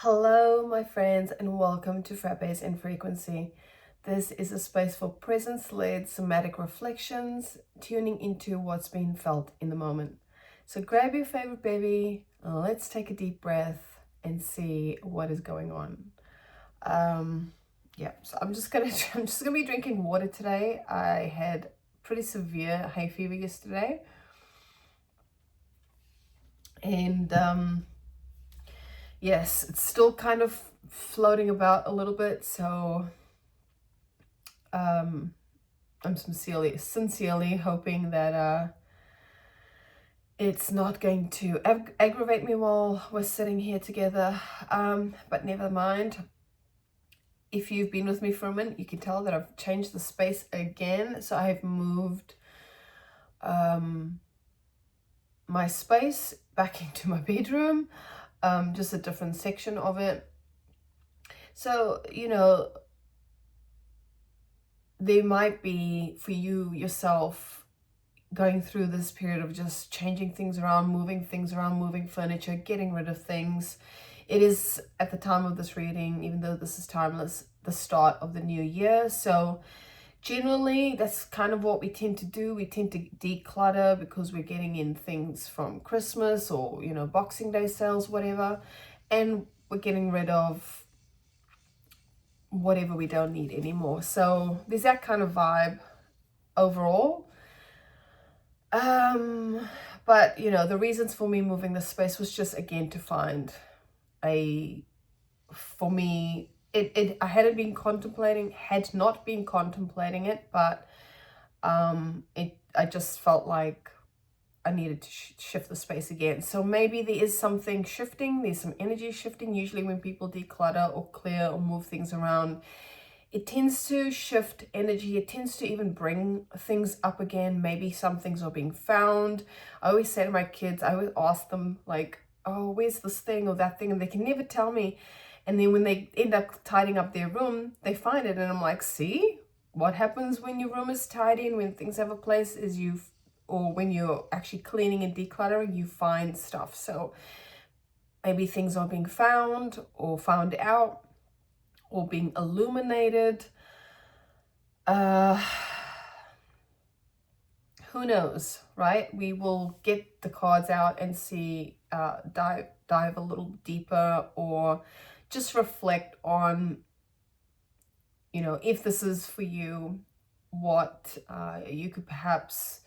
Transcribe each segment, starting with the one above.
Hello, my friends, and welcome to Frappes and Frequency. This is a space for presence-led somatic reflections, tuning into what's being felt in the moment. So grab your favorite bevvy, let's take a deep breath and see what is going on. So I'm just gonna be drinking water today. I had pretty severe hay fever yesterday, and yes, it's still kind of floating about a little bit, so I'm sincerely hoping that it's not going to aggravate me while we're sitting here together. But never mind. If you've been with me for a minute, you can tell that I've changed the space again. So I've moved my space back into my bedroom, just a different section of it. So, there might be, for you yourself, going through this period of just changing things around, moving furniture, getting rid of things. It is, at the time of this reading, even though this is timeless, the start of the new year. So generally, that's kind of what we tend to do. We tend to declutter because we're getting in things from Christmas or, Boxing Day sales, whatever. And we're getting rid of whatever we don't need anymore. So there's that kind of vibe overall. But the reasons for me moving this space was just, again, to find for me, I had not been contemplating it, but I just felt like I needed to shift the space again. So maybe there is something shifting, there's some energy shifting. Usually when people declutter or clear or move things around, it tends to shift energy. It tends to even bring things up again. Maybe some things are being found. I always say to my kids, I always ask them, like, oh, where's this thing or that thing? And they can never tell me. And then when they end up tidying up their room, they find it. And I'm like, see, what happens when your room is tidy and when things have a place is or when you're actually cleaning and decluttering, you find stuff. So maybe things are being found or found out or being illuminated. Who knows, right? We will get the cards out and see, dive a little deeper, or just reflect on, if this is for you, what you could perhaps,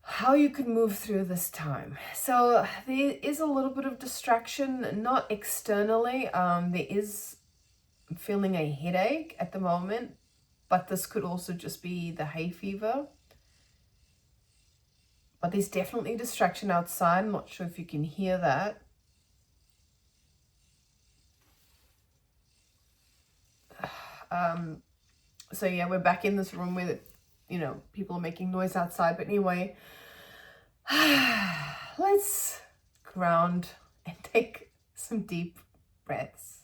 how you could move through this time. So there is a little bit of distraction, not externally. There is feeling a headache at the moment, but this could also just be the hay fever. But there's definitely distraction outside. I'm not sure if you can hear that. So yeah, we're back in this room where, people are making noise outside. But anyway, let's ground and take some deep breaths.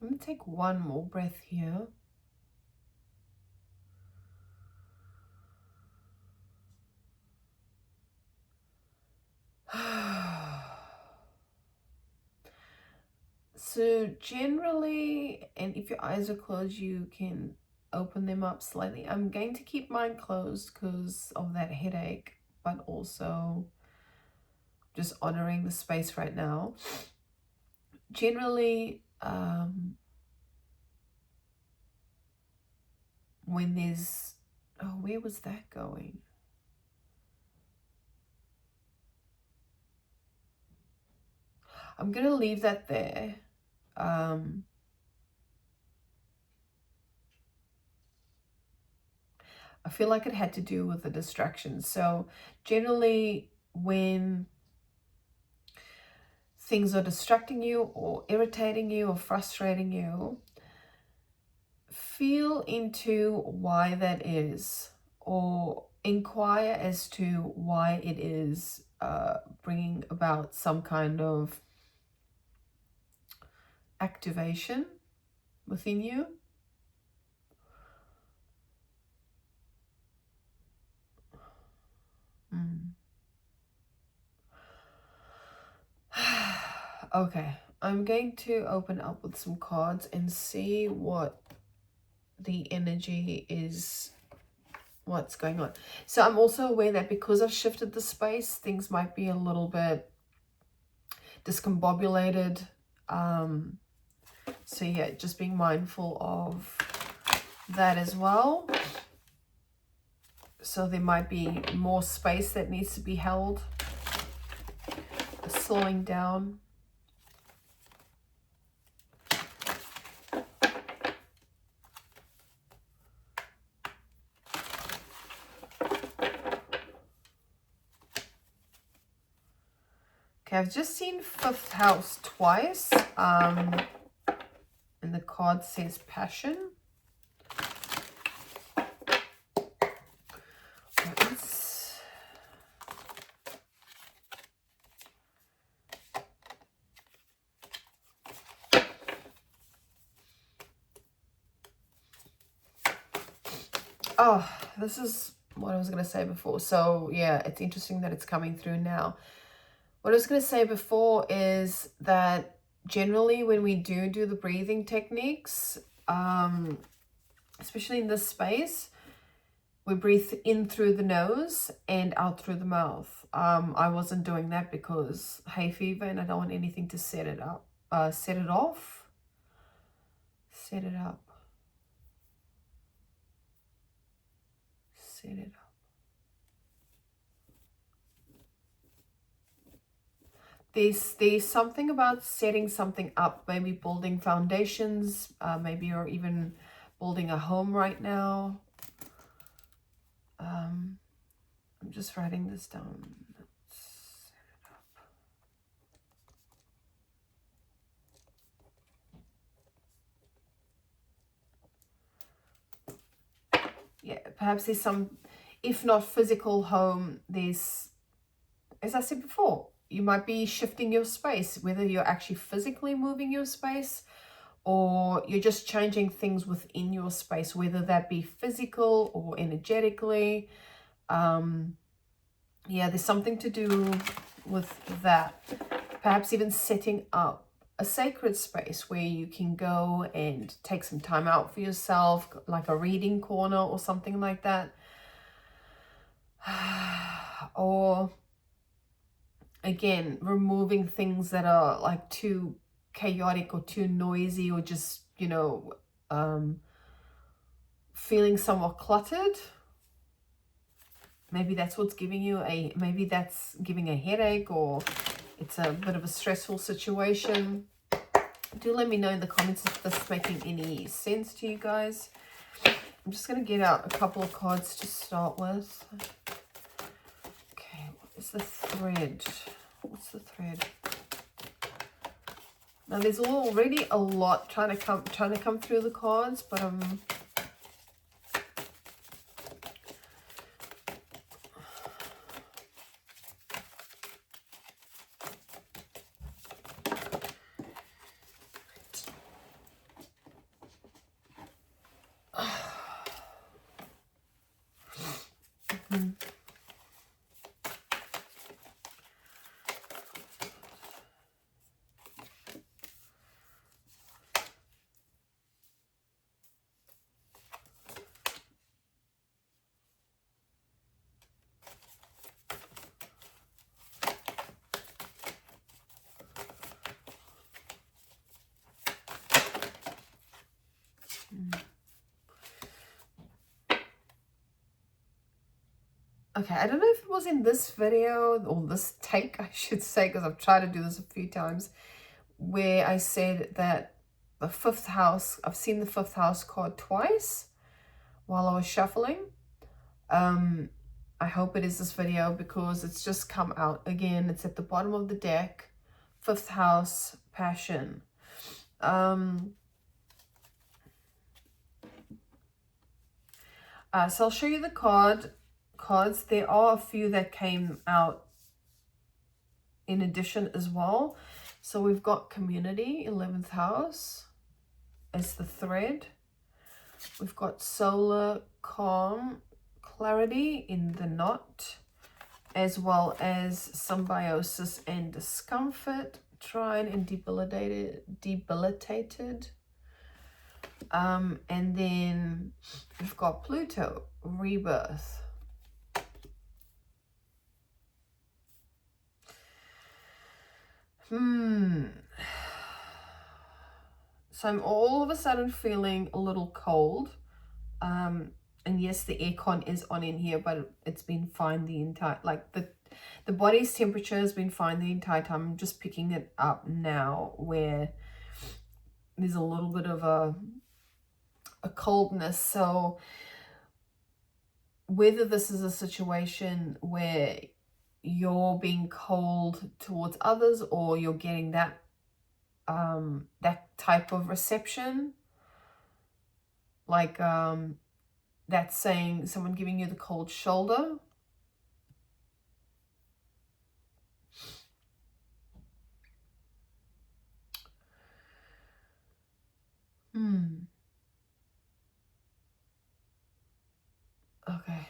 I'm going to take one more breath here. So generally, and if your eyes are closed, you can open them up slightly. I'm going to keep mine closed because of that headache, but also just honoring the space right now. Generally, when there's, oh, where was that going? I'm going to leave that there. I feel like it had to do with the distractions. So generally, when things are distracting you or irritating you or frustrating you, feel into why that is, or inquire as to why it is bringing about some kind of activation within you. Okay, I'm going to open up with some cards and see what the energy is, what's going on. So I'm also aware that because I've shifted the space, things might be a little bit discombobulated. So yeah, just being mindful of that as well. So there might be more space that needs to be held, slowing down. Okay, I've just seen 5th house twice, and the card says passion. Oh, this is what I was going to say before. So yeah, it's interesting that it's coming through now. What I was going to say before is that generally when we do the breathing techniques, especially in this space, we breathe in through the nose and out through the mouth. I wasn't doing that because hay fever and I don't want anything to set it up, set it off, set it up, set it up. There's something about setting something up, maybe building foundations, maybe you're even building a home right now. I'm just writing this down. Let's set it up. Yeah, perhaps there's some, if not physical home, there's, as I said before, you might be shifting your space, whether you're actually physically moving your space or you're just changing things within your space, whether that be physical or energetically. Yeah, there's something to do with that. Perhaps even setting up a sacred space where you can go and take some time out for yourself, like a reading corner or something like that. Or again, removing things that are like too chaotic or too noisy, or just, you know, feeling somewhat cluttered. Maybe that's what's giving you maybe that's giving a headache, or it's a bit of a stressful situation. Do let me know in the comments if this is making any sense to you guys. I'm just going to get out a couple of cards to start with. Okay, what is the thread? What's the thread? Now there's already a lot trying to come through the cards, but okay, I don't know if it was in this video or this take, I should say, because I've tried to do this a few times, where I said that the 5th house, I've seen the 5th house card twice while I was shuffling. I hope it is this video because it's just come out again. It's at the bottom of the deck. 5th house, passion. So I'll show you the cards. There are a few that came out in addition as well. So we've got community, 11th house as the thread. We've got solar, calm, clarity in the knot, as well as symbiosis and discomfort, trine and debilitated. And then we've got Pluto, rebirth. So I'm all of a sudden feeling a little cold. And yes, the aircon is on in here, but it's been fine the entire, like the body's temperature has been fine the entire time. I'm just picking it up now where there's a little bit of a coldness. So whether this is a situation where you're being cold towards others or you're getting that that type of reception, like that's saying someone giving you the cold shoulder. Okay.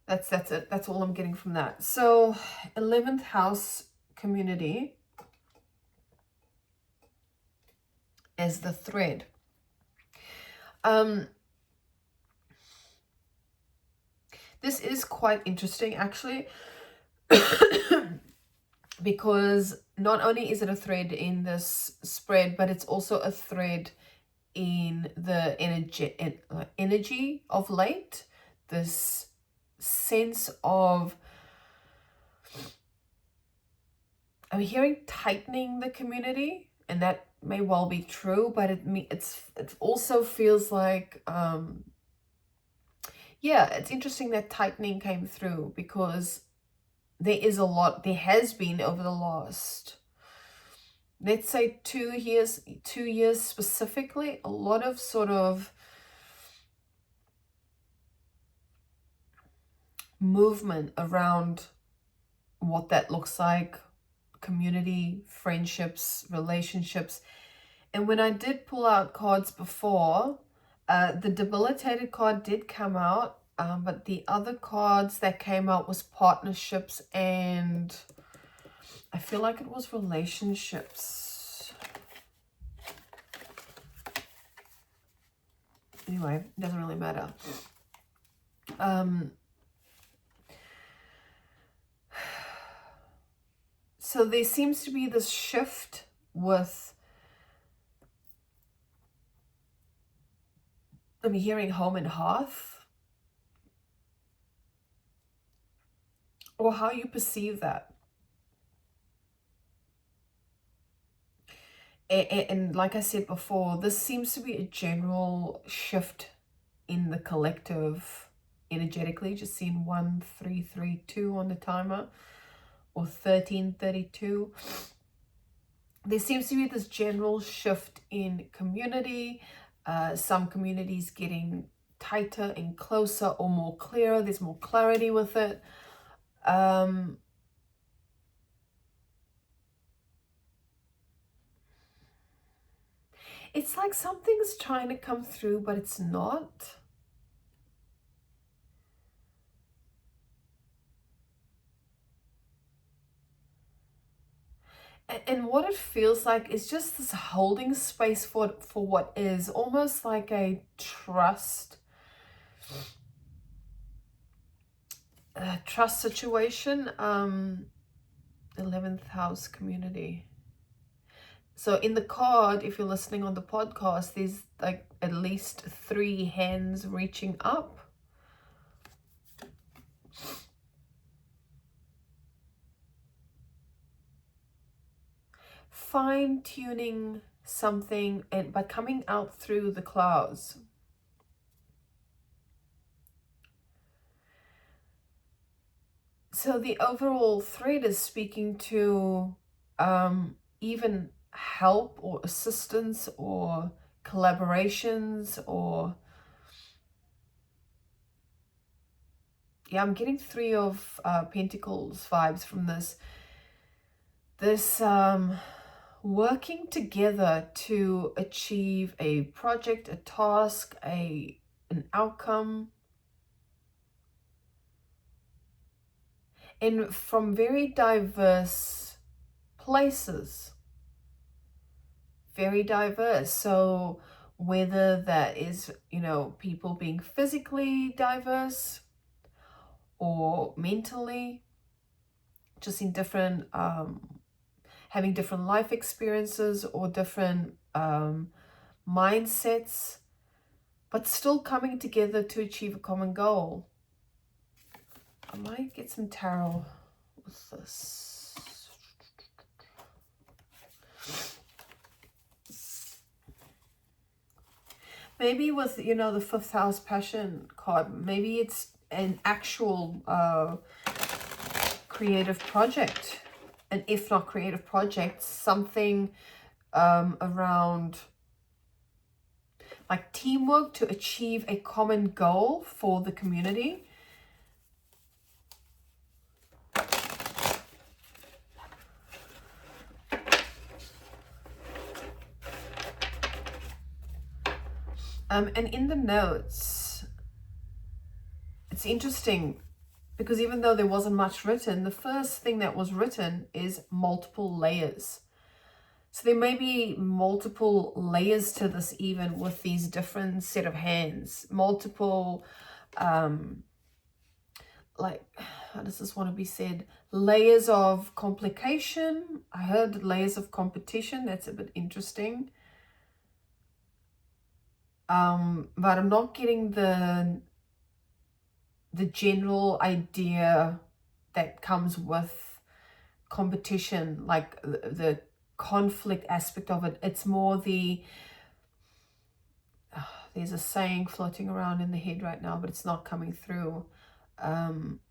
That's it. That's all I'm getting from that. So 11th house community as the thread. This is quite interesting actually, because not only is it a thread in this spread, but it's also a thread in the energy of late. This sense of, I'm hearing tightening the community, and that may well be true, but it also feels like yeah, it's interesting that tightening came through, because there has been over the last, let's say 2 years specifically, a lot of sort of movement around what that looks like, community, friendships, relationships. And when I did pull out cards before, the debilitated card did come out, but the other cards that came out was partnerships, and I feel like it was relationships. Anyway, it doesn't really matter. So there seems to be this shift with, I'm hearing home and hearth, or how you perceive that. And like I said before, this seems to be a general shift in the collective energetically. Just seeing 1332 on the timer, or 1332. There seems to be this general shift in community. Some communities getting tighter and closer, or more clearer. There's more clarity with it. It's like something's trying to come through, but it's not. And what it feels like is just this holding space for what is almost like a trust situation. 11th house community. So in the card, if you're listening on the podcast, there's like at least 3 hands reaching up. Fine-tuning something, and by coming out through the clouds. So the overall thread is speaking to even help or assistance or collaborations, or yeah, I'm getting Three of Pentacles vibes from this working together to achieve a project, a task, an outcome, and from very diverse places. Very diverse. So whether that is, you know, people being physically diverse or mentally, just in different having different life experiences or different mindsets, but still coming together to achieve a common goal. I might get some tarot with this. Maybe with, you know, the Fifth House Passion card, maybe it's an actual creative project. And if not creative project, something around like teamwork to achieve a common goal for the community. And in the notes, it's interesting because even though there wasn't much written, the first thing that was written is multiple layers. So there may be multiple layers to this, even with these different set of hands, multiple, like, how does this want to be said? Layers of complication. I heard layers of competition. That's a bit interesting. But I'm not getting the general idea that comes with competition, like the conflict aspect of it. It's more the there's a saying floating around in the head right now, but it's not coming through.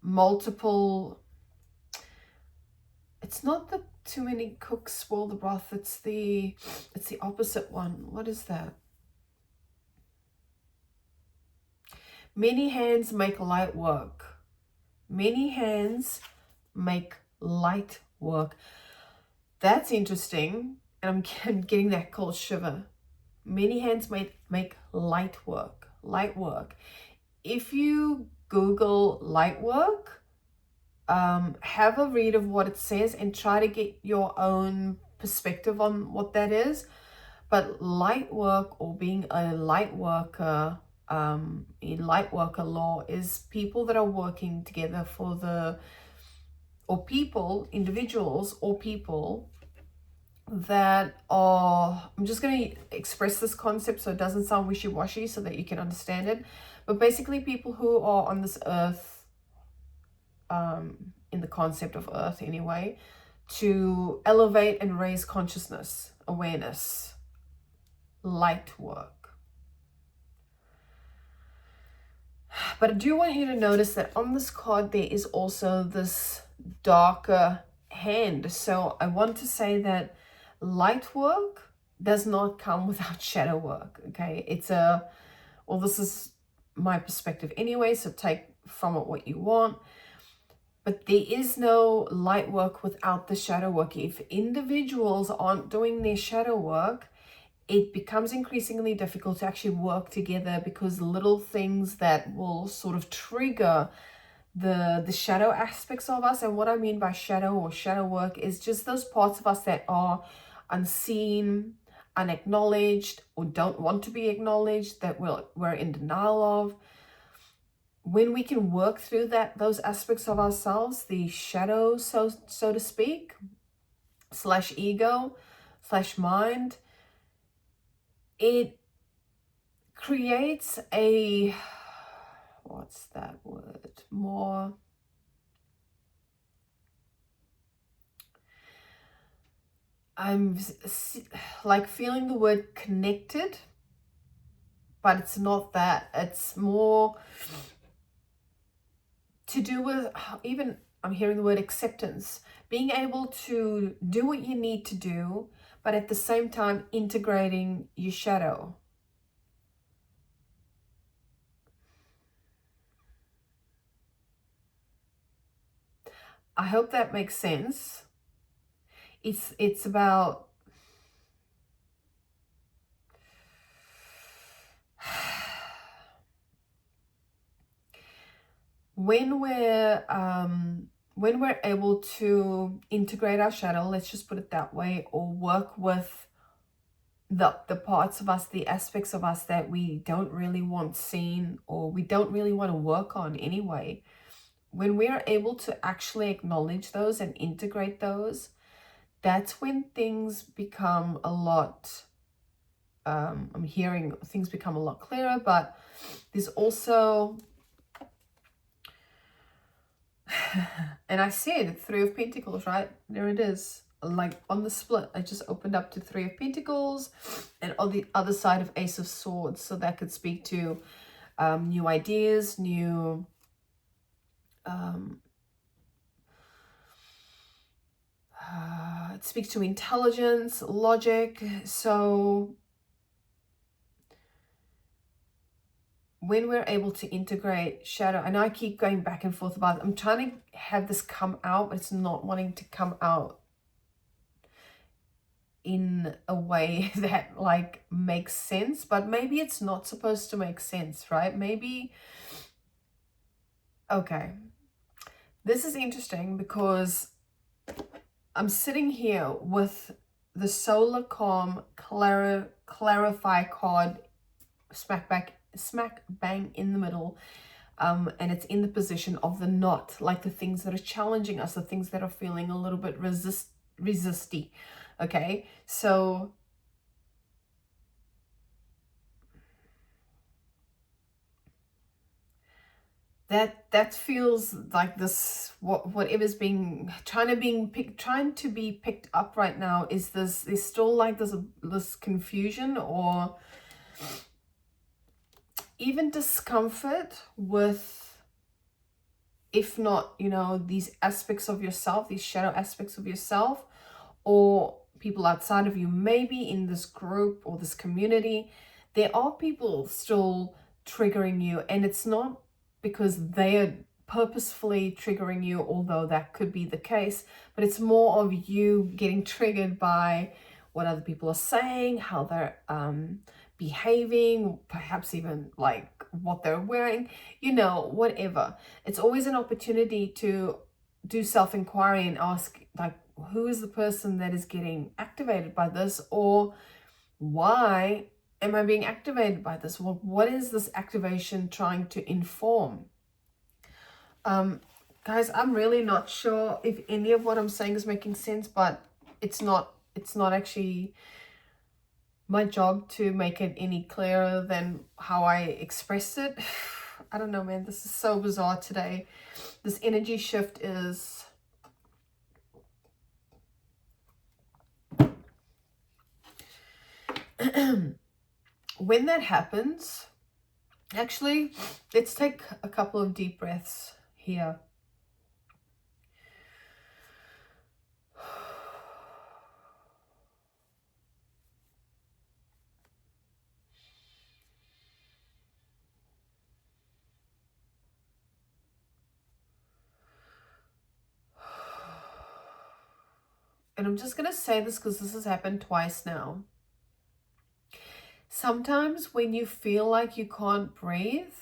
Multiple, it's not that too many cooks spoil the broth, it's the opposite one. What is that? Many hands make light work. Many hands make light work. That's interesting. And I'm getting that cold shiver. Many hands make light work. Light work. If you Google light work, have a read of what it says and try to get your own perspective on what that is. But light work, or being a light worker, in light worker law, is people that are working together for the, or people, individuals or people that are, I'm just going to express this concept so it doesn't sound wishy-washy so that you can understand it, but basically people who are on this earth, in the concept of earth anyway, to elevate and raise consciousness, awareness, light work. But I do want you to notice that on this card there is also this darker hand. So I want to say that light work does not come without shadow work, okay? It's well, this is my perspective anyway, so take from it what you want. But there is no light work without the shadow work. If individuals aren't doing their shadow work, it becomes increasingly difficult to actually work together, because little things that will sort of trigger the shadow aspects of us. And what I mean by shadow or shadow work is just those parts of us that are unseen, unacknowledged, or don't want to be acknowledged, that we're in denial of. When we can work through those aspects of ourselves, the shadow, so to speak, slash ego, slash mind, it creates a, what's that word? More, I'm like feeling the word connected, but it's not that. It's more to do with, even I'm hearing the word acceptance, being able to do what you need to do, but at the same time integrating your shadow. I hope that makes sense. It's about when we're able to integrate our shadow, let's just put it that way, or work with the parts of us, the aspects of us that we don't really want seen, or we don't really want to work on anyway. When we are able to actually acknowledge those and integrate those, that's when things become a lot, I'm hearing things become a lot clearer. But there's also, and I said Three of Pentacles, right? There it is. Like on the split, I just opened up to Three of Pentacles, and on the other side of Ace of Swords. So that could speak to new ideas, new it speaks to intelligence, logic. So when we're able to integrate shadow, and I keep going back and forth about it, I'm trying to have this come out, but it's not wanting to come out in a way that like makes sense. But maybe it's not supposed to make sense, right? Maybe, okay, this is interesting because I'm sitting here with the solar calm clarify card smack bang in the middle, and it's in the position of the knot, like the things that are challenging us, the things that are feeling a little bit resisty. Okay, so that feels like this, whatever's being trying to be picked up right now is this, there's still like this confusion or even discomfort with, if not, you know, these aspects of yourself, these shadow aspects of yourself, or people outside of you, maybe in this group or this community, there are people still triggering you, and it's not because they are purposefully triggering you, although that could be the case, but it's more of you getting triggered by what other people are saying, how they're behaving, perhaps even like what they're wearing, you know, whatever. It's always an opportunity to do self-inquiry and ask, like, who is the person that is getting activated by this, or why am I being activated by this? Well, what is this activation trying to inform? Guys, I'm really not sure if any of what I'm saying is making sense, but it's not actually my job to make it any clearer than how I expressed it. I don't know, man. This is so bizarre today. This energy shift is... when that happens, actually, let's take a couple of deep breaths here. And I'm just going to say this because this has happened twice now. Sometimes when you feel like you can't breathe,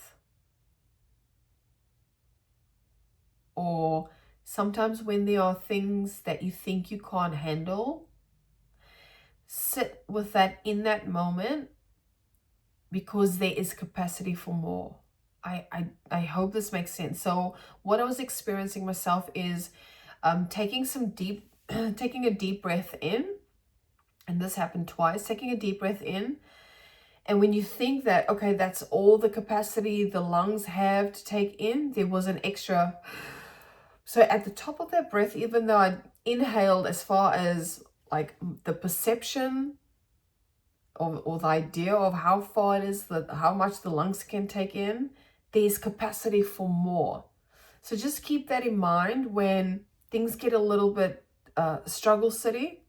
or sometimes when there are things that you think you can't handle, sit with that in that moment, because there is capacity for more. I hope this makes sense. So what I was experiencing myself is taking a deep breath in, and this happened twice, taking a deep breath in. And when you think that, okay, that's all the capacity the lungs have to take in, there was an extra. So at the top of that breath, even though I inhaled as far as like the perception or the idea of how far it is, that how much the lungs can take in, there's capacity for more. So just keep that in mind when things get a little bit struggle city.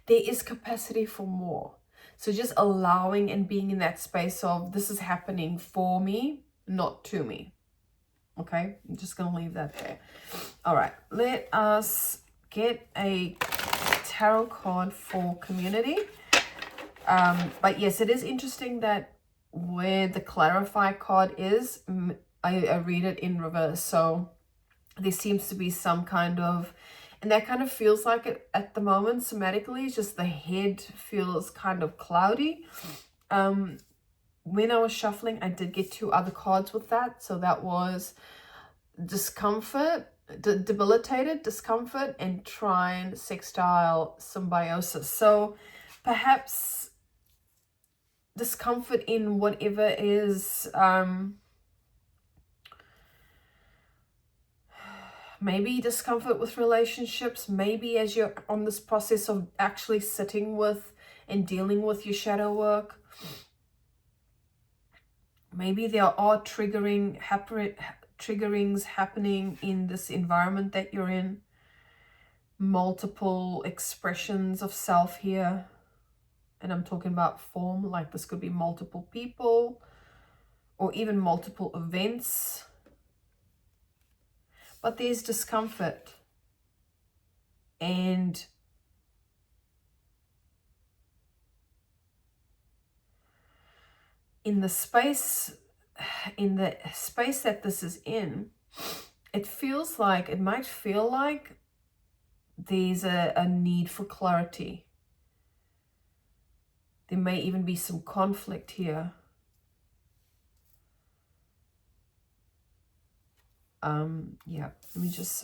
There is capacity for more. So just allowing and being in that space of, this is happening for me, not to me. Okay, I'm just going to leave that there. All right, let us get a tarot card for community. But yes, it is interesting that where the clarify card is, I read it in reverse. So there seems to be some kind of, and that kind of feels like it at the moment somatically. It's just the head feels kind of cloudy. When I was shuffling, I did get 2 other cards with that. So that was discomfort, debilitated, discomfort, and trine, sextile, symbiosis. So perhaps discomfort in whatever is maybe discomfort with relationships, maybe as you're on this process of actually sitting with and dealing with your shadow work. Maybe there are triggerings happening in this environment that you're in. Multiple expressions of self here. And I'm talking about form, like this could be multiple people or even multiple events. But there's discomfort. And in the space that this is in, it feels like, it might feel like there's a need for clarity. There may even be some conflict here. Yeah,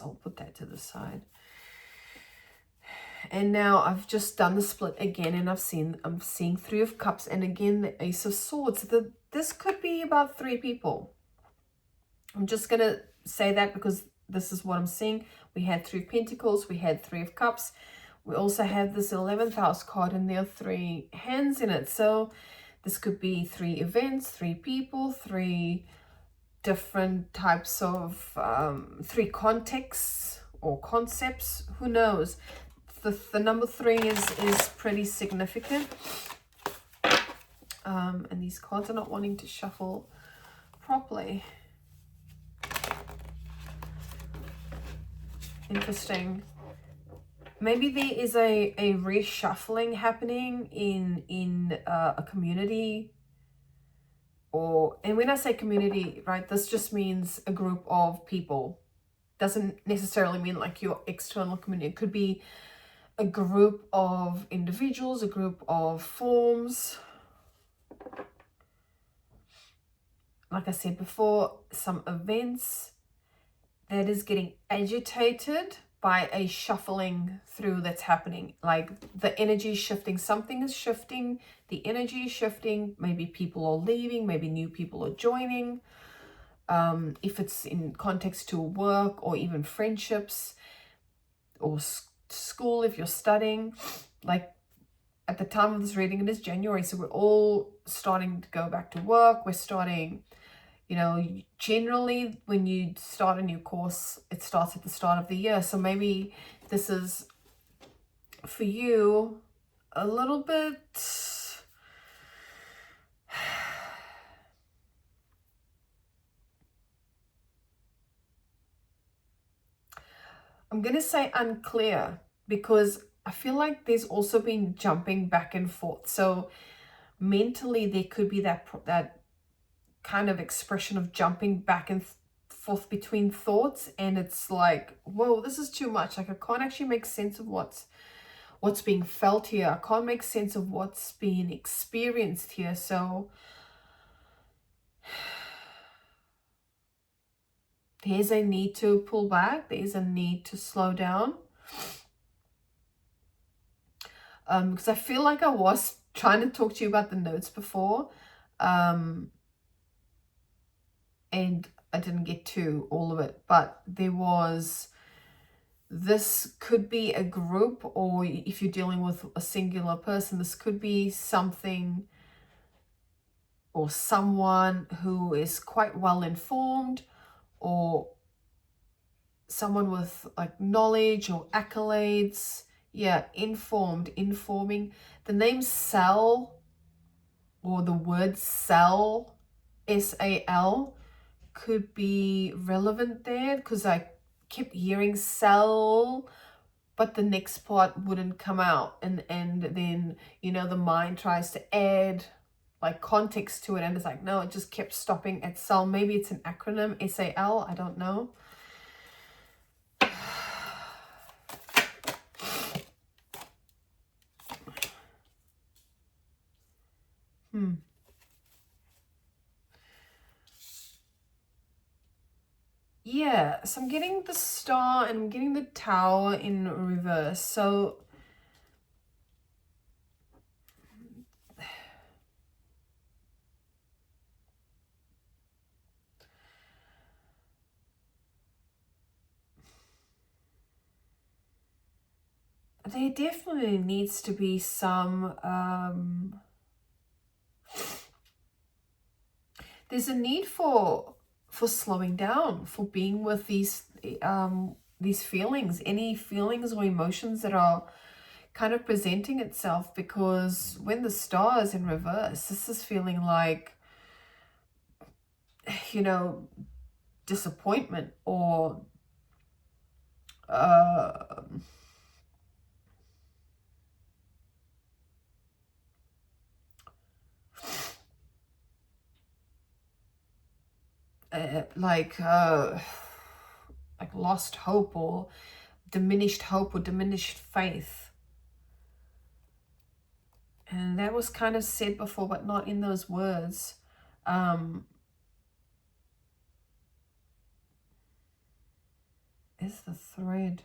I'll put that to the side. And now I've just done the split again, and I'm seeing 3 of Cups, and again the Ace of Swords. This could be about 3 people. I'm just gonna say that because this is what I'm seeing. We had 3 Pentacles, we had 3 of Cups. We also have this 11th house card, and there are 3 hands in it. So this could be 3 events, 3 people, 3 different types of 3 contexts or concepts. Who knows? The number 3 is pretty significant. And these cards are not wanting to shuffle properly. Interesting. Maybe there is a reshuffling happening in a community. And when I say community, right, this just means a group of people. Doesn't necessarily mean like your external community. It could be a group of individuals, a group of forms. Like I said before, some events that is getting agitated by a shuffling through that's happening. Like the energy is shifting, something is shifting, the energy is shifting, maybe people are leaving, maybe new people are joining. If it's in context to work or even friendships or school, if you're studying, like at the time of this reading, it is January, so we're all starting to go back to work. We're starting, generally when you start a new course, it starts at the start of the year. So maybe this is for you a little bit I'm going to say unclear, because I feel like there's also been jumping back and forth. So mentally there could be that kind of expression of jumping back and forth between thoughts, and it's like, whoa, this is too much. Like I can't actually make sense of what's being felt here. I can't make sense of what's being experienced here. So there's a need to pull back. There's a need to slow down. Because I feel like I was trying to talk to you about the notes before. And I didn't get to all of it. But this could be a group, or if you're dealing with a singular person, this could be something or someone who is quite well informed, or someone with like knowledge or accolades. Yeah, informing. The name Sal, or the word Sal, S-A-L, could be relevant there, because I kept hearing cell, but the next part wouldn't come out, and then, you know, the mind tries to add like context to it, and it's like, no, it just kept stopping at cell. Maybe it's an acronym, SAL, I don't know. Yeah, so I'm getting the star and I'm getting the tower in reverse. So there definitely needs to be some there's a need for slowing down, for being with these feelings, any feelings or emotions that are kind of presenting itself, because when the star is in reverse, this is feeling like, you know, disappointment or like lost hope or diminished faith. And that was kind of said before, but not in those words. Is the thread.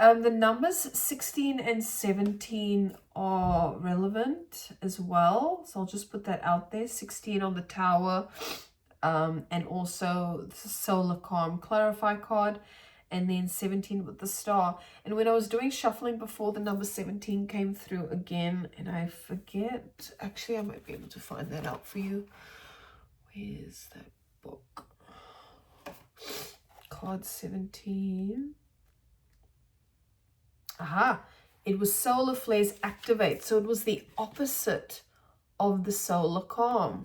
The numbers 16 and 17 are relevant as well. So I'll just put that out there. 16 on the tower, and also the solar calm clarify card, and then 17 with the star. And when I was doing shuffling before, the number 17 came through again, and I forget. Actually, I might be able to find that out for you. Where's that book? Card 17. Aha, it was solar flares activate. So it was the opposite of the solar calm.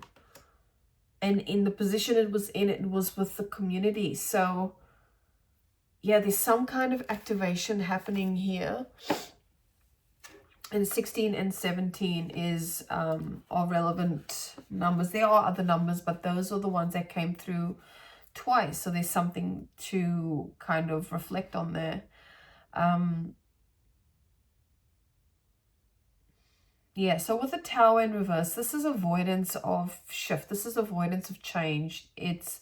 And in the position it was in, it was with the community. So yeah, there's some kind of activation happening here. And 16 and 17 is are relevant numbers. There are other numbers, but those are the ones that came through twice. So there's something to kind of reflect on there. Yeah, so with the tower in reverse, this is avoidance of shift. This is avoidance of change. It's,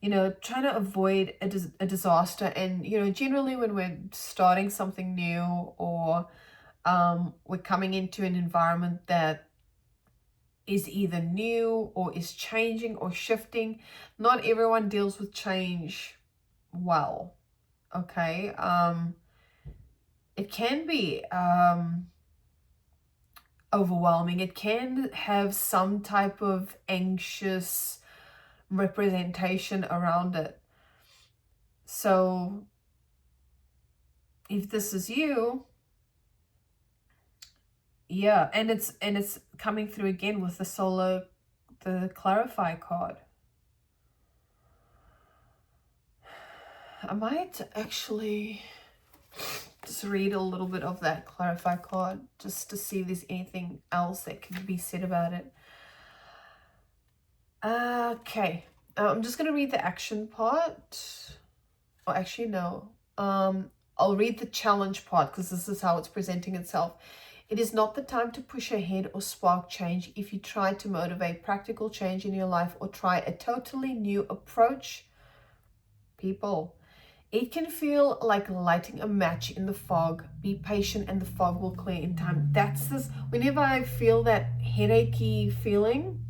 you know, trying to avoid a disaster. And, you know, generally when we're starting something new, or we're coming into an environment that is either new or is changing or shifting, not everyone deals with change well, okay? It can be overwhelming. It can have some type of anxious representation around it. So if this is you, yeah, and it's coming through again with the clarify card. I might actually just read a little bit of that clarify card just to see if there's anything else that can be said about it. Okay, I'm just going to read the action part. Oh, actually, no. I'll read the challenge part, because this is how it's presenting itself. It is not the time to push ahead or spark change. If you try to motivate practical change in your life or try a totally new approach, people, it can feel like lighting a match in the fog. Be patient and the fog will clear in time. That's this. Whenever I feel that headachy feeling,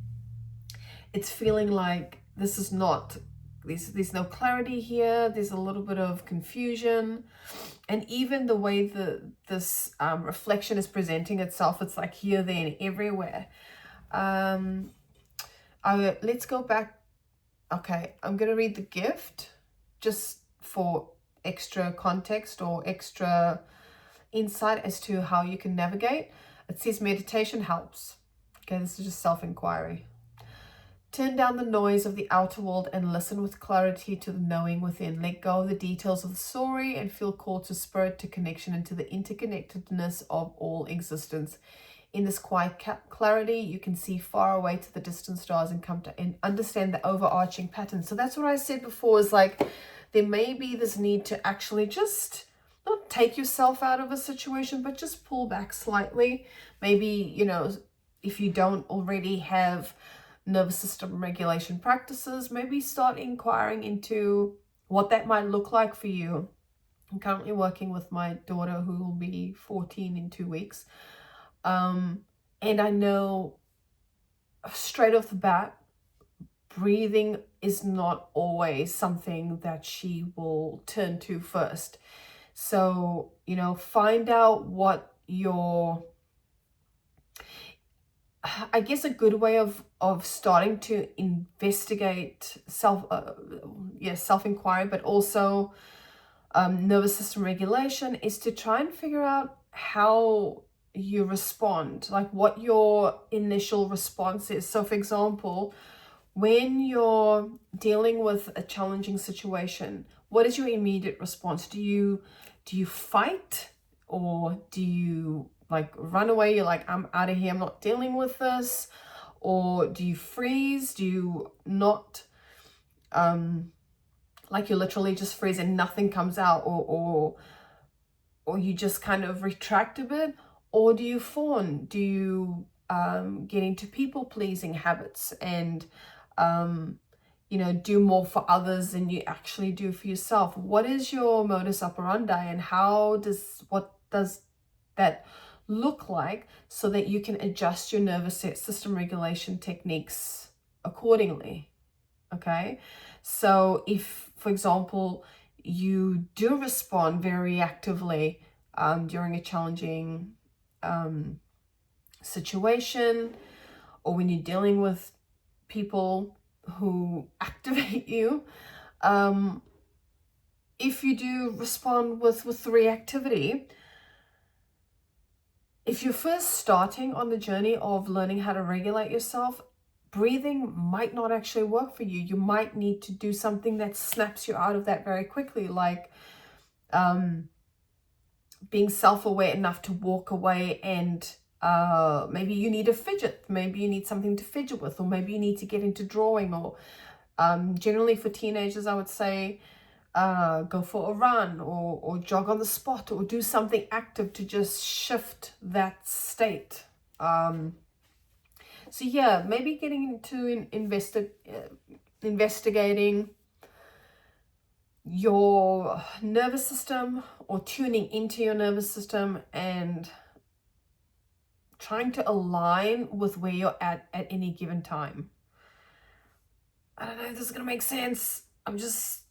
it's feeling like this is not, there's no clarity here. There's a little bit of confusion. And even the way this reflection is presenting itself, it's like here, there, and everywhere. Let's go back. Okay, I'm going to read the gift just for extra context or extra insight as to how you can navigate. It says meditation helps. Okay, this is just self-inquiry. Turn down the noise of the outer world and listen with clarity to the knowing within. Let go of the details of the story and feel called to spirit, to connection, and to the interconnectedness of all existence. In this quiet clarity, you can see far away to the distant stars and come to and understand the overarching pattern. So that's what I said before, is like there may be this need to actually just not take yourself out of a situation, but just pull back slightly. Maybe, you know, if you don't already have nervous system regulation practices, maybe start inquiring into what that might look like for you. I'm currently working with my daughter, who will be 14 in 2 weeks. And I know straight off the bat, breathing is not always something that she will turn to first. So, you know, find out what your, I guess a good way of starting to investigate self-inquiry, but also nervous system regulation, is to try and figure out how you respond, like what your initial response is. So for example, when you're dealing with a challenging situation, what is your immediate response? Do you fight, or do you like run away? You're like, I'm out of here, I'm not dealing with this. Or do you freeze? Do you not like you literally just freeze and nothing comes out, or you just kind of retract a bit? Or do you fawn? Do you get into people-pleasing habits and you know, do more for others than you actually do for yourself? What is your modus operandi, and what does that look like, so that you can adjust your nervous system regulation techniques accordingly? Okay, so if, for example, you do respond very reactively during a challenging situation, or when you're dealing with people who activate you, if you do respond with reactivity, if you're first starting on the journey of learning how to regulate yourself, breathing might not actually work for you. You might need to do something that snaps you out of that very quickly, like being self-aware enough to walk away, and maybe you need a fidget, maybe you need something to fidget with, or maybe you need to get into drawing, or generally for teenagers, I would say go for a run, or jog on the spot, or do something active to just shift that state. So yeah, maybe getting into investigating your nervous system, or tuning into your nervous system, and trying to align with where you're at any given time. I don't know if this is gonna make sense. I'm just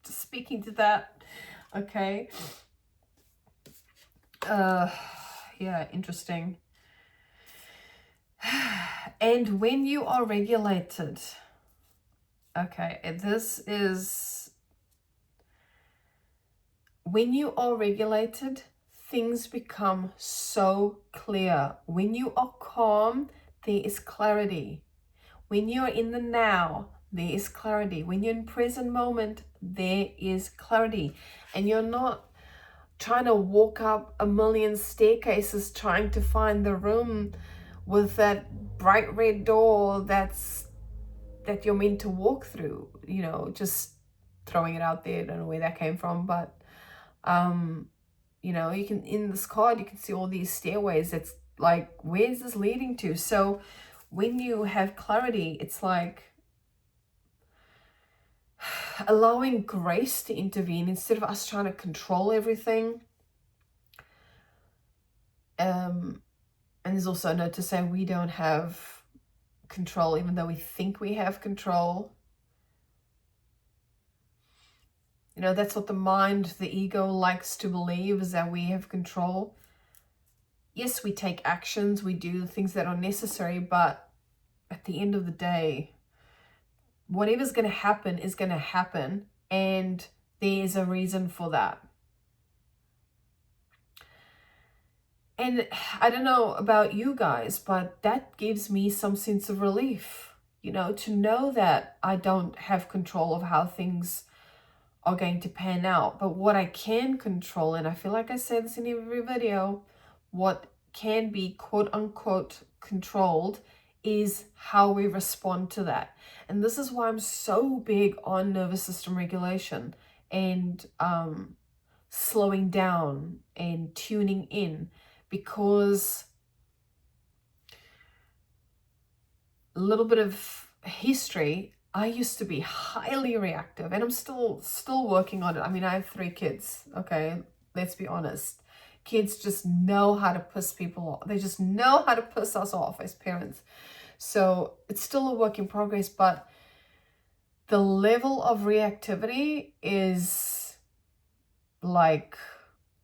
just speaking to that. Okay. Yeah, interesting. And when you are regulated, okay, this is, when you are regulated, things become so clear. When you are calm, there is clarity. When you're in the now, there is clarity. When you're in present moment, there is clarity. And you're not trying to walk up a million staircases trying to find the room with that bright red door that you're meant to walk through. You know, just throwing it out there. I don't know where that came from, but you know, you can, in this card, you can see all these stairways. It's like, where's this leading to? So when you have clarity, it's like allowing grace to intervene instead of us trying to control everything. And there's also a note to say we don't have control, even though we think we have control. You know, that's what the mind, the ego, likes to believe, is that we have control. Yes, we take actions, we do things that are necessary, but at the end of the day, whatever's going to happen is going to happen, and there's a reason for that. And I don't know about you guys, but that gives me some sense of relief, you know, to know that I don't have control of how things are going to pan out. But what I can control, and I feel like I say this in every video, what can be quote unquote controlled is how we respond to that. And this is why I'm so big on nervous system regulation and slowing down and tuning in, because a little bit of history, I used to be highly reactive, and I'm still working on it. I mean, I have 3 kids, okay? Let's be honest. Kids just know how to piss people off. They just know how to piss us off as parents. So it's still a work in progress, but the level of reactivity is like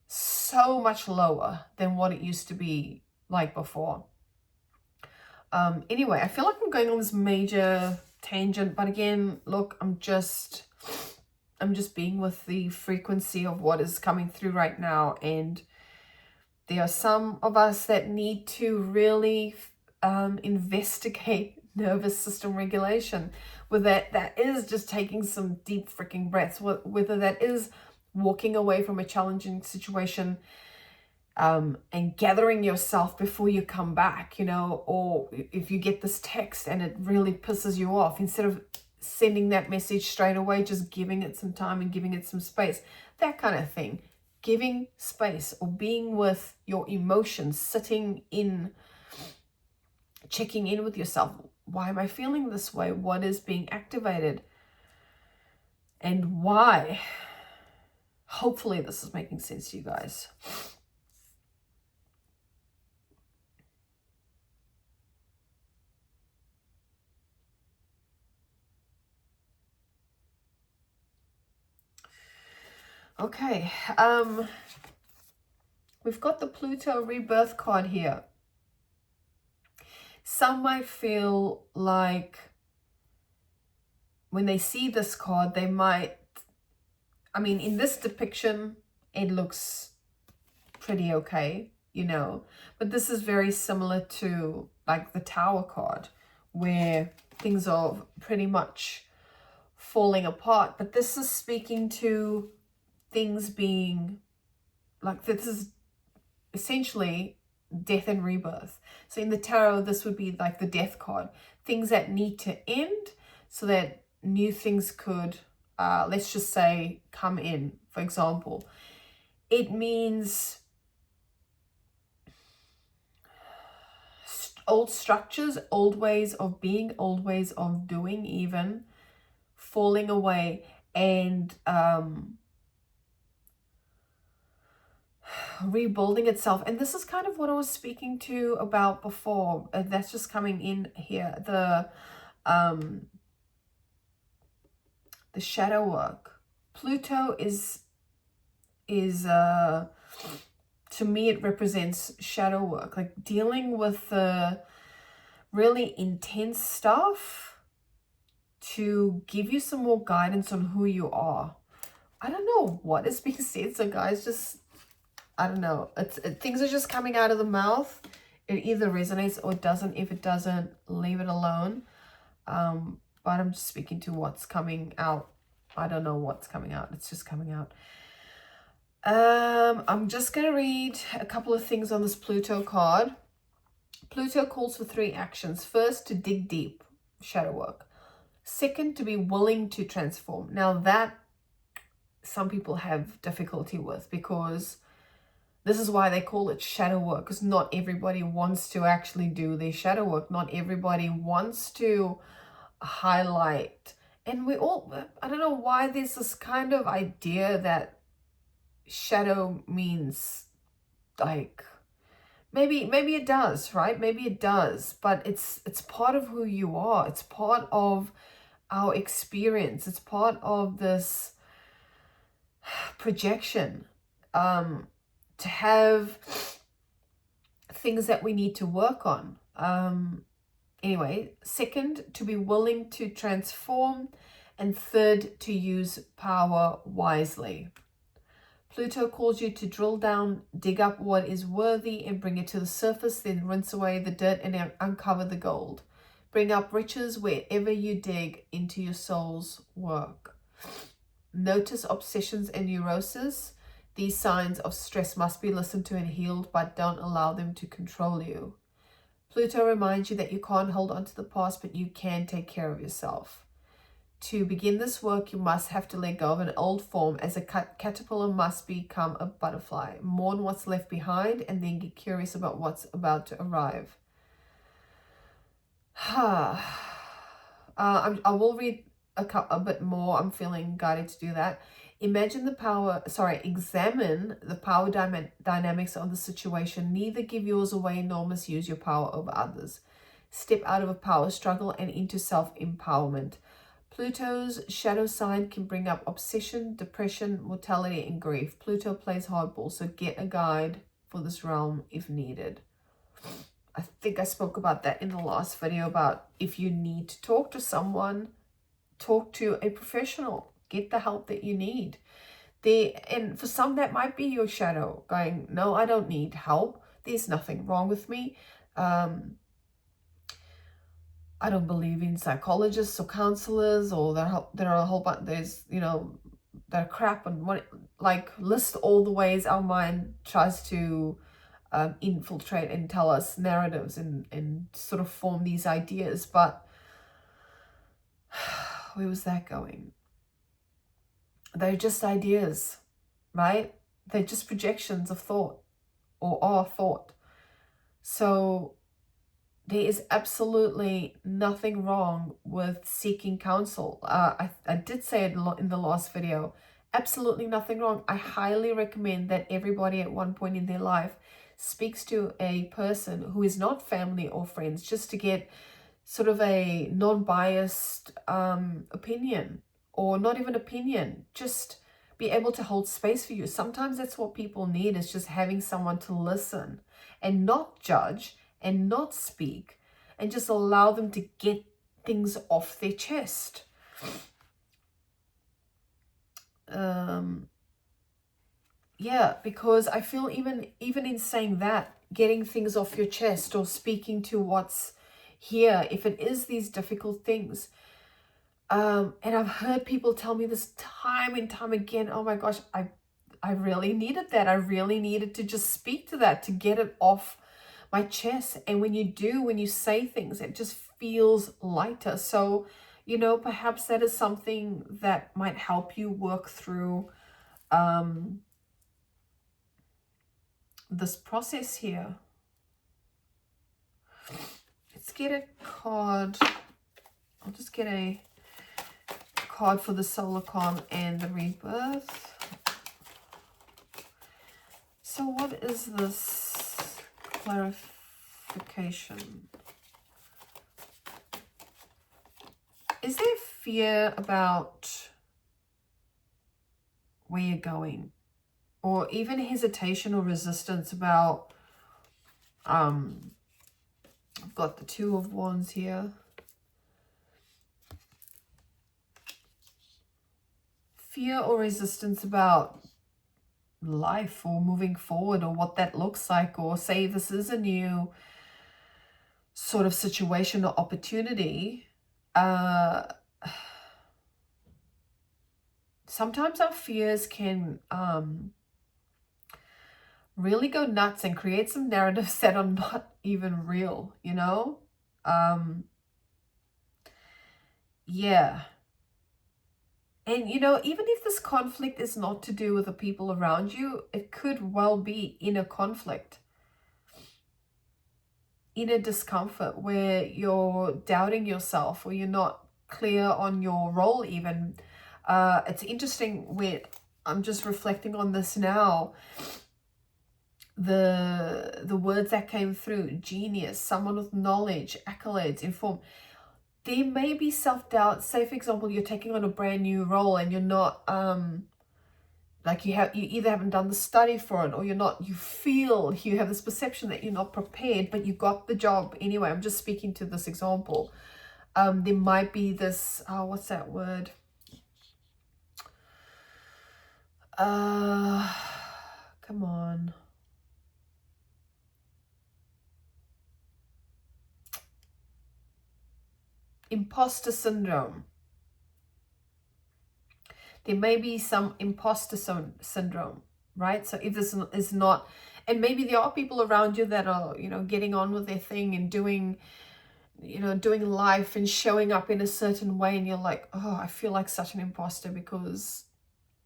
so much lower than what it used to be like before. Anyway, I feel like I'm going on this major tangent, but again, look, I'm just being with the frequency of what is coming through right now, and there are some of us that need to really investigate nervous system regulation. Whether that is just taking some deep freaking breaths, whether that is walking away from a challenging situation and gathering yourself before you come back, you know, or if you get this text and it really pisses you off, instead of sending that message straight away, just giving it some time and giving it some space, that kind of thing. Giving space, or being with your emotions, sitting in, checking in with yourself. Why am I feeling this way? What is being activated? And why? Hopefully this is making sense to you guys. Okay, we've got the Pluto rebirth card here. Some might feel like when they see this card, they might, I mean, in this depiction, it looks pretty okay, you know, but this is very similar to like the Tower card, where things are pretty much falling apart. But this is speaking to things being like, this is essentially death and rebirth. So in the tarot, this would be like the death card, things that need to end so that new things could let's just say come in. For example, it means old structures, old ways of being, old ways of doing, even falling away, and rebuilding itself. And this is kind of what I was speaking to about before. That's just coming in here. The shadow work. Pluto is to me, it represents shadow work, like dealing with the really intense stuff to give you some more guidance on who you are. I don't know what is being said, so guys, just, I don't know. Things are just coming out of the mouth. It either resonates or it doesn't. If it doesn't, leave it alone. But I'm just speaking to what's coming out. I don't know what's coming out. It's just coming out. I'm just going to read a couple of things on this Pluto card. Pluto calls for 3 actions. First, to dig deep, shadow work. Second, to be willing to transform. Now that some people have difficulty with, because this is why they call it shadow work, because not everybody wants to actually do their shadow work. Not everybody wants to highlight. And we all, I don't know why there's this kind of idea that shadow means like, maybe it does, right? Maybe it does, but it's part of who you are. It's part of our experience. It's part of this projection, to have things that we need to work on. Anyway, second, to be willing to transform, and third, to use power wisely. Pluto calls you to drill down, dig up what is worthy and bring it to the surface, then rinse away the dirt and uncover the gold. Bring up riches wherever you dig into your soul's work. Notice obsessions and neurosis. These signs of stress must be listened to and healed, but don't allow them to control you. Pluto reminds you that you can't hold on to the past, but you can take care of yourself. To begin this work, you must have to let go of an old form, as a caterpillar must become a butterfly. Mourn what's left behind and then get curious about what's about to arrive. I will read a bit more. I'm feeling guided to do that. Examine the power dynamics of the situation. Neither give yours away nor misuse your power over others. Step out of a power struggle and into self-empowerment. Pluto's shadow sign can bring up obsession, depression, mortality, and grief. Pluto plays hardball, so get a guide for this realm if needed. I think I spoke about that in the last video, about if you need to talk to someone, talk to a professional. Get the help that you need. And for some, that might be your shadow going, no, I don't need help. There's nothing wrong with me. I don't believe in psychologists or counselors, or there are a whole bunch, there's, they're crap, and list all the ways our mind tries to infiltrate and tell us narratives and sort of form these ideas. But where was that going? They're just ideas, right? They're just projections of thought, or our thought. So there is absolutely nothing wrong with seeking counsel. I did say it in the last video. Absolutely nothing wrong. I highly recommend that everybody at one point in their life speaks to a person who is not family or friends, just to get sort of a non-biased opinion, or not even opinion, just be able to hold space for you. Sometimes that's what people need, is just having someone to listen and not judge and not speak, and just allow them to get things off their chest. Yeah, because I feel even in saying that, getting things off your chest or speaking to what's here, if it is these difficult things, and I've heard people tell me this time and time again, oh my gosh, I really needed that. I really needed to just speak to that, to get it off my chest. And when you say things, it just feels lighter. So, perhaps that is something that might help you work through this process here. Let's get a card. I'll just get a card for the solar calm and the rebirth. So what is this clarification? Is there fear about where you're going, or even hesitation or resistance about, I've got the Two of Wands here. Fear or resistance about life or moving forward, or what that looks like, or say this is a new sort of situation or opportunity. Sometimes our fears can really go nuts and create some narratives that are not even real, yeah. And, even if this conflict is not to do with the people around you, it could well be inner conflict, inner discomfort, where you're doubting yourself, or you're not clear on your role even. It's interesting, where I'm just reflecting on this now. The words that came through: genius, someone with knowledge, accolades, informed. There may be self-doubt. Say, for example, you're taking on a brand new role and you're not, you either haven't done the study for it, or you feel you have this perception that you're not prepared, but you got the job anyway. I'm just speaking to this example. There might be this, what's that word? Come on. Imposter syndrome. There may be some imposter syndrome, right? So if this is not, and maybe there are people around you that are, you know, getting on with their thing and doing, you know, doing life and showing up in a certain way, and you're like, oh, I feel like such an imposter because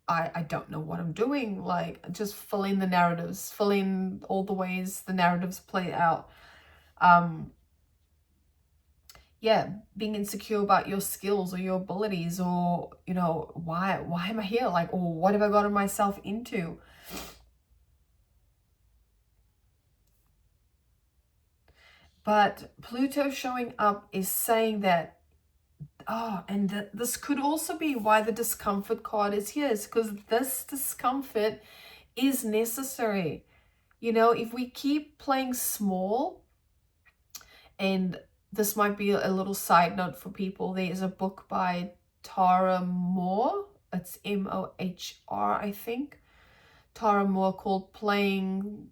I don't know what I'm doing. Like, just fill in the narratives, fill in all the ways the narratives play out. Yeah, being insecure about your skills or your abilities, or, you know, why am I here? Like, or what have I gotten myself into? But Pluto showing up is saying that, oh, and this could also be why the discomfort card is here, is because this discomfort is necessary. You know, if we keep playing small, and this might be a little side note for people, there is a book by Tara Moore, it's M-O-H-R, I think, Tara Moore, called Playing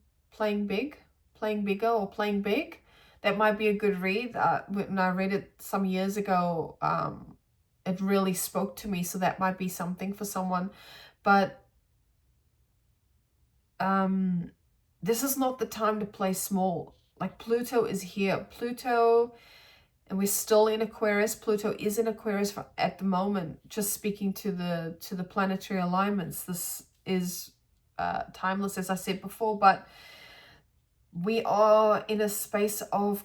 Big, Playing Bigger, or Playing Big. That might be a good read. When I read it some years ago, it really spoke to me, so that might be something for someone. But this is not the time to play small. Like, Pluto is here. Pluto, and we're still in Aquarius. Pluto is in Aquarius at the moment. Just speaking to the planetary alignments, this is timeless, as I said before, but we are in a space of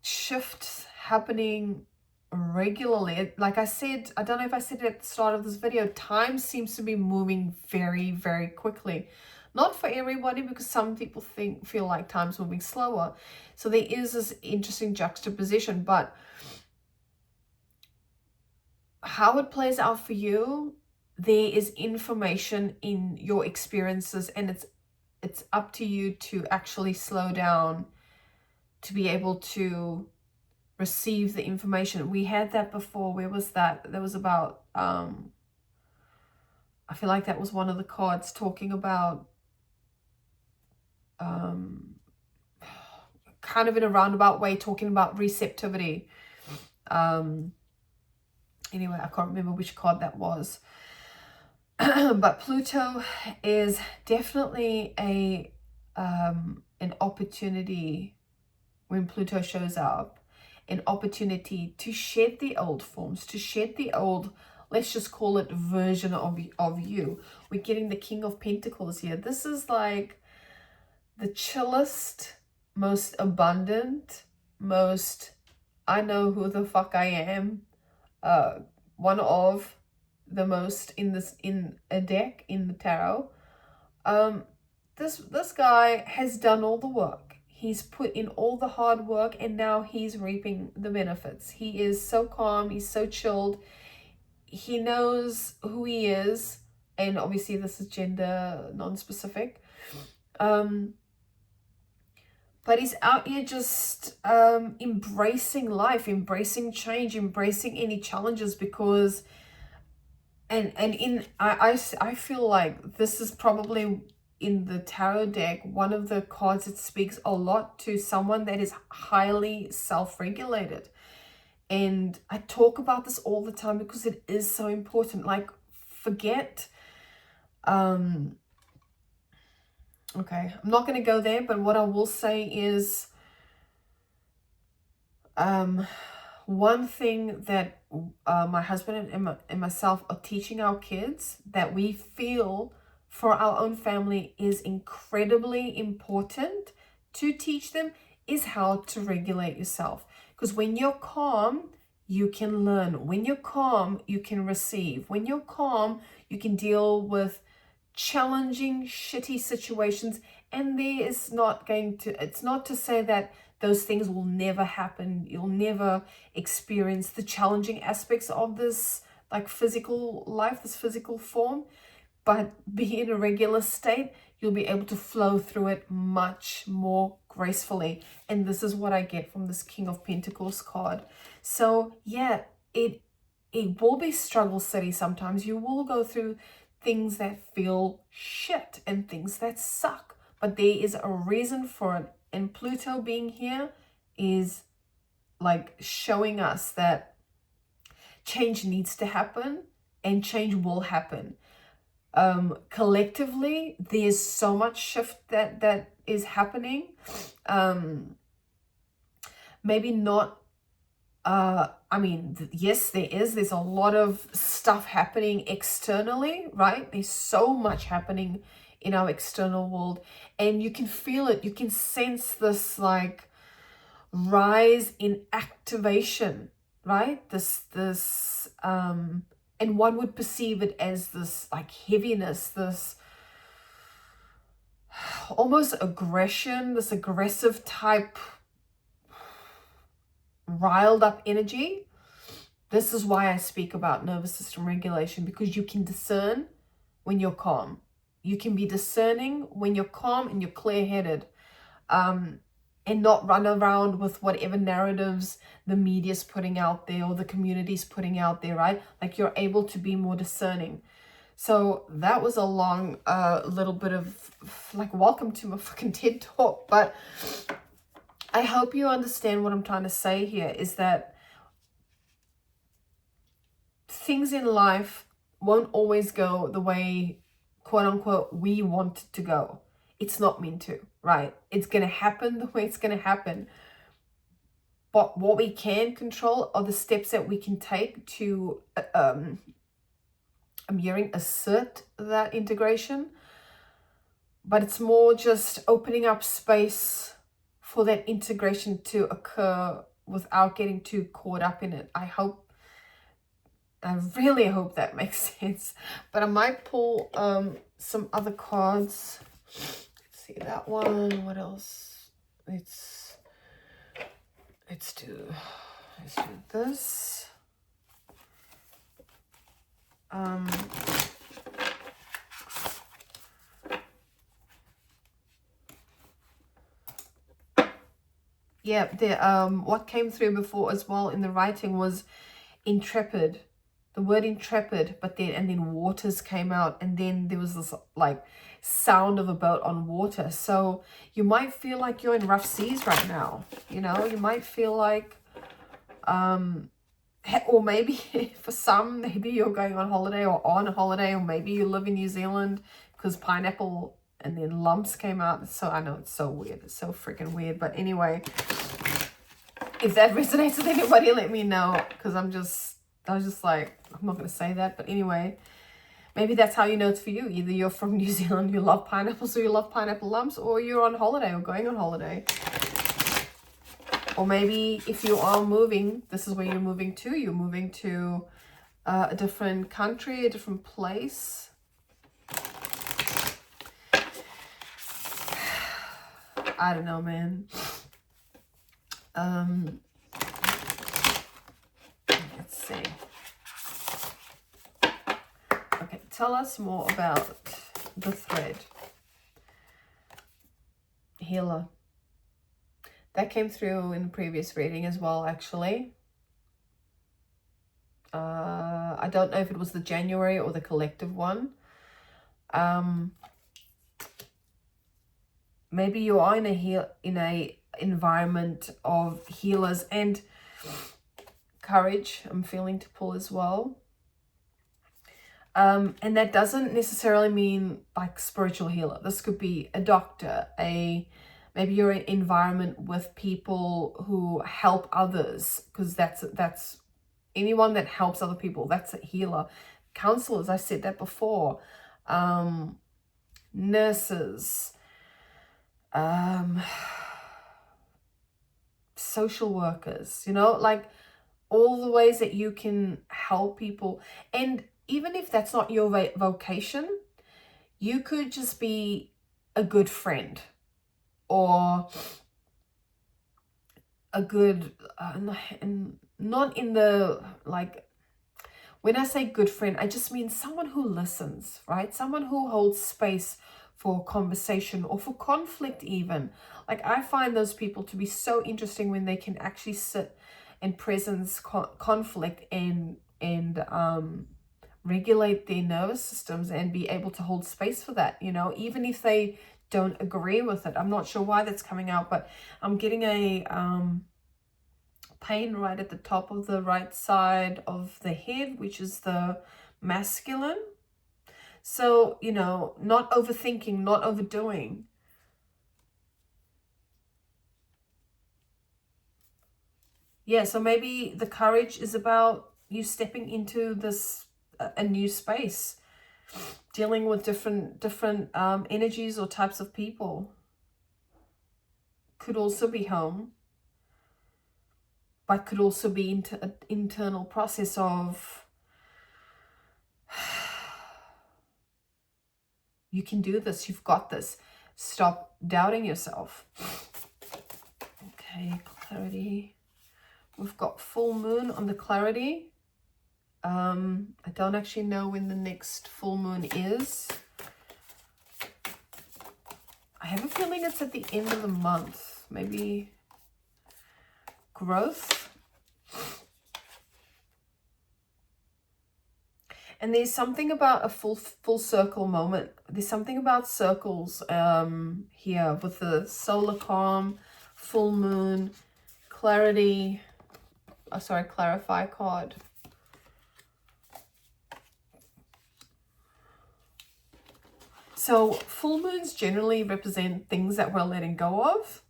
shifts happening regularly. Like I said, I don't know if I said it at the start of this video, time seems to be moving very, very quickly. Not for everybody, because some people feel like time's moving slower. So there is this interesting juxtaposition, but how it plays out for you, there is information in your experiences, and it's up to you to actually slow down to be able to receive the information. We had that before. Where was that? That was about, I feel like that was one of the cards talking about, kind of in a roundabout way, talking about receptivity. Anyway, I can't remember which card that was. But Pluto is definitely an opportunity. When Pluto shows up, an opportunity to shed the old forms, to shed the old, let's just call it, version of you. We're getting the King of Pentacles here. This is like the chillest, most abundant, most I know who the fuck I am, one of the most in a deck in the tarot. This guy has done all the work. He's put in all the hard work, and now he's reaping the benefits. He is so calm. He's so chilled. He knows who he is. And obviously this is gender non-specific. But he's out here just embracing life, embracing change, embracing any challenges, because I feel like this is probably, in the tarot deck, one of the cards that speaks a lot to someone that is highly self-regulated. And I talk about this all the time because it is so important. Like, forget, okay, I'm not going to go there, but what I will say is, one thing that my husband and myself are teaching our kids, that we feel for our own family is incredibly important to teach them, is how to regulate yourself. Because when you're calm, you can learn. When you're calm, you can receive. When you're calm, you can deal with challenging, shitty situations. And there is not going to, it's not to say that those things will never happen. You'll never experience the challenging aspects of this, like, physical life, this physical form. But be in a regular state, you'll be able to flow through it much more gracefully. And this is what I get from this King of Pentacles card. So yeah, it will be struggle city sometimes. You will go through things that feel shit and things that suck. But there is a reason for it. And Pluto being here is like showing us that change needs to happen and change will happen. Collectively, there's so much shift that is happening. Maybe not, I mean, yes, there's a lot of stuff happening externally, right? There's so much happening in our external world, and you can feel it. You can sense this like rise in activation, right? This and one would perceive it as this like heaviness, this almost aggression, this aggressive type riled up energy. This is why I speak about nervous system regulation, because you can discern when you're calm. You can be discerning when you're calm and you're clear-headed, and not run around with whatever narratives the media's putting out there or the community's putting out there, right? Like you're able to be more discerning. So that was a long little bit of like, welcome to my fucking TED Talk. But I hope you understand what I'm trying to say here is that things in life won't always go the way, quote unquote, we want it to go. It's not meant to, right? It's going to happen the way it's going to happen. But what we can control are the steps that we can take to, I'm hearing assert that integration. But it's more just opening up space for that integration to occur without getting too caught up in it. I really hope that makes sense. But I might pull some other cards. Let's see that one. What else? Let's do this. Yeah, what came through before as well in the writing was intrepid, the word intrepid, but then waters came out, and then there was this like sound of a boat on water. So you might feel like you're in rough seas right now, you know. You might feel like or maybe for some, maybe you're going on holiday or maybe you live in New Zealand, because pineapple and then lumps came out. So I know it's so weird. It's so freaking weird. But anyway, if that resonates with anybody, let me know, because I was just like, I'm not going to say that. But anyway, maybe that's how you know it's for you. Either you're from New Zealand, you love pineapples, or you love pineapple lumps, or you're on holiday or going on holiday. Or maybe if you are moving, this is where you're moving to. You're moving to a different country, a different place. I don't know, man. Let's see. Okay, tell us more about the thread. Healer. That came through in the previous reading as well, actually. I don't know if it was the January or the collective one. Maybe you are in a environment of healers and courage. I'm feeling to pull as well. And that doesn't necessarily mean like spiritual healer. This could be a doctor, maybe you're in an environment with people who help others, because that's anyone that helps other people, that's a healer. Counselors, I said that before. Nurses, social workers, you know, like all the ways that you can help people. And even if that's not your vocation, you could just be a good friend, or a good, and not in the, like, when I say good friend, I just mean someone who listens, right? Someone who holds space for conversation or for conflict even. Like, I find those people to be so interesting when they can actually sit and presence conflict and regulate their nervous systems and be able to hold space for that, you know, even if they don't agree with it. I'm not sure why that's coming out, but I'm getting a pain right at the top of the right side of the head, which is the masculine. So, you know, not overthinking, not overdoing. Yeah, so maybe the courage is about you stepping into this a new space, dealing with different energies or types of people. Could also be home, but could also be into an internal process of you can do this, you've got this. Stop doubting yourself. Okay, clarity. We've got full moon on the clarity. I don't actually know when the next full moon is. I have a feeling it's at the end of the month. Maybe growth. And there's something about a full circle moment. There's something about circles here with the solar calm, full moon, clarity. Oh, sorry, clarify card. So full moons generally represent things that we're letting go of.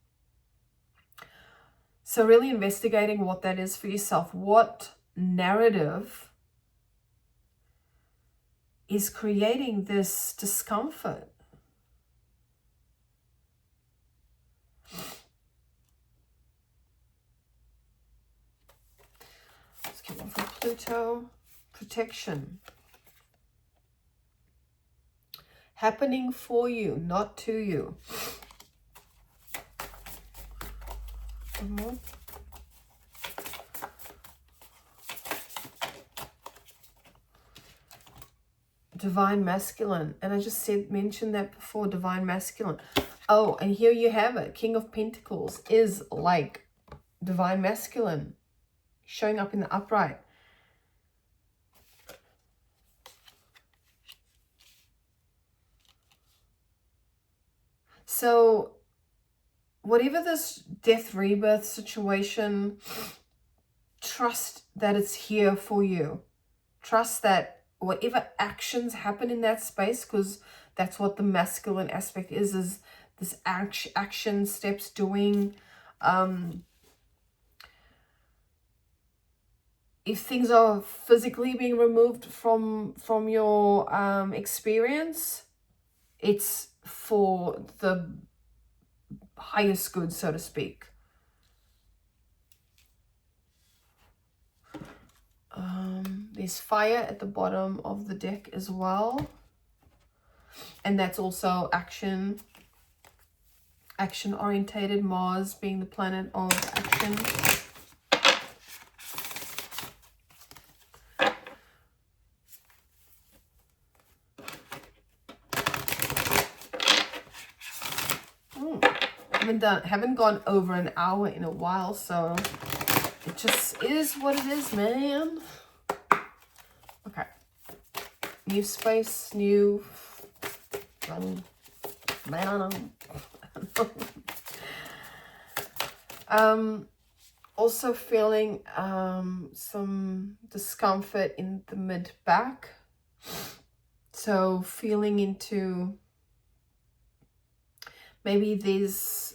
So really investigating what that is for yourself. What narrative is creating this discomfort? Let's get one for Pluto. Protection. Happening for you, not to you. One more. Divine masculine. And I just mentioned that before, divine masculine. Oh, and here you have it. King of Pentacles is like divine masculine, showing up in the upright. So whatever this death rebirth situation, trust that it's here for you. Trust that whatever actions happen in that space, because that's what the masculine aspect is this action steps, doing. If things are physically being removed from your experience, it's for the highest good, so to speak. There's fire at the bottom of the deck as well. And that's also action-orientated, Mars being the planet of action. Haven't gone over an hour in a while, so it just is what it is, man. Okay. New space, new also feeling some discomfort in the mid back. So feeling into maybe there's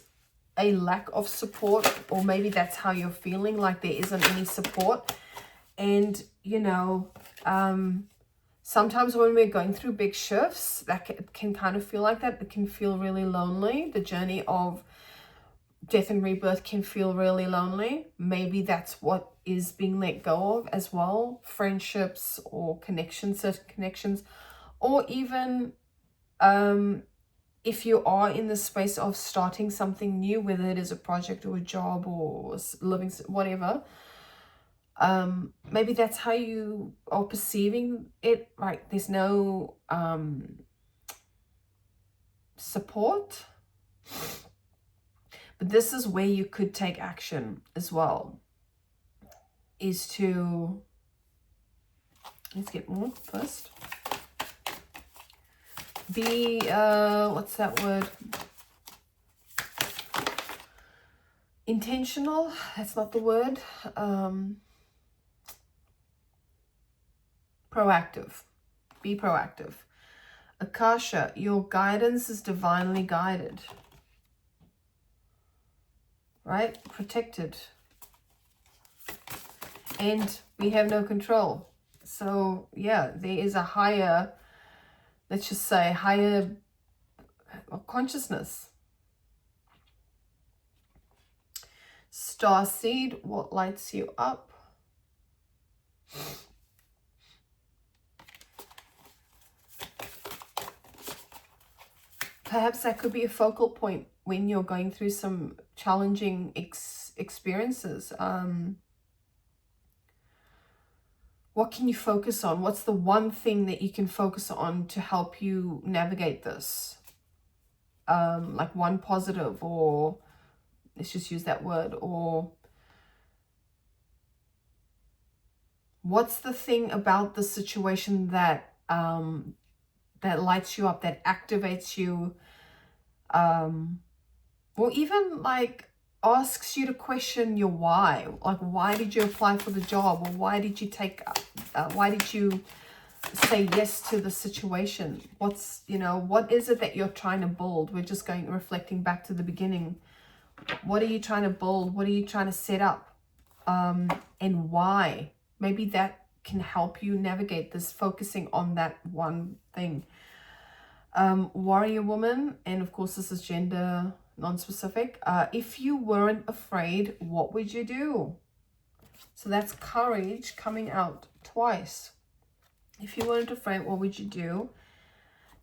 a lack of support, or maybe that's how you're feeling, like there isn't any support. And you know, sometimes when we're going through big shifts, that can kind of feel like that. It can feel really lonely. The journey of death and rebirth can feel really lonely. Maybe that's what is being let go of as well. Friendships or connections, certain connections, or even if you are in the space of starting something new, whether it is a project or a job or living, whatever, maybe that's how you are perceiving it, right? There's no support. But this is where you could take action as well, is to Let's get more first. Be, what's that word? Intentional. That's not the word. Proactive. Be proactive. Akasha, your guidance is divinely guided. Right? Protected. And we have no control. So, yeah, there is a higher, let's just say, higher consciousness. Starseed, what lights you up? Perhaps that could be a focal point when you're going through some challenging experiences. What can you focus on? What's the one thing that you can focus on to help you navigate this? Like one positive, or let's just use that word, or what's the thing about the situation that that lights you up, that activates you, or even like asks you to question your why. Like, why did you apply for the job, or why did you why did you say yes to the situation? What's, you know, what is it that you're trying to build? We're just reflecting back to the beginning. What are you trying to build? What are you trying to set up? And why? Maybe that can help you navigate this, focusing on that one thing. Warrior woman, and of course this is gender non-specific. If you weren't afraid, what would you do? So that's courage coming out twice. If you weren't afraid, what would you do?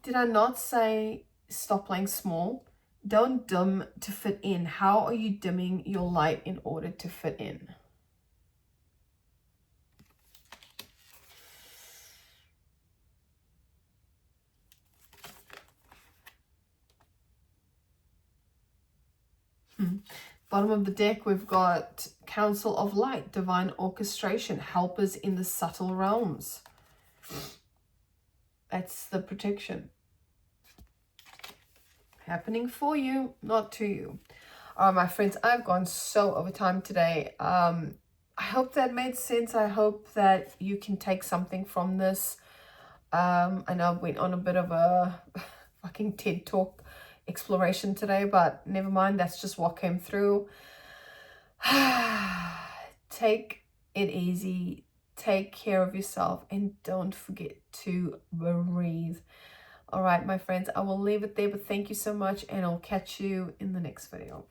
Did I not say stop playing small? Don't dim to fit in. How are you dimming your light in order to fit in? Bottom of the deck, we've got Council of Light, Divine Orchestration, Helpers in the Subtle Realms. That's the protection. Happening for you, not to you. My friends, I've gone so over time today. I hope that made sense. I hope that you can take something from this. I know I went on a bit of a fucking TED Talk exploration today, but never mind, that's just what came through. Take it easy, take care of yourself, and don't forget to breathe. All right, my friends, I will leave it there, but thank you so much, and I'll catch you in the next video.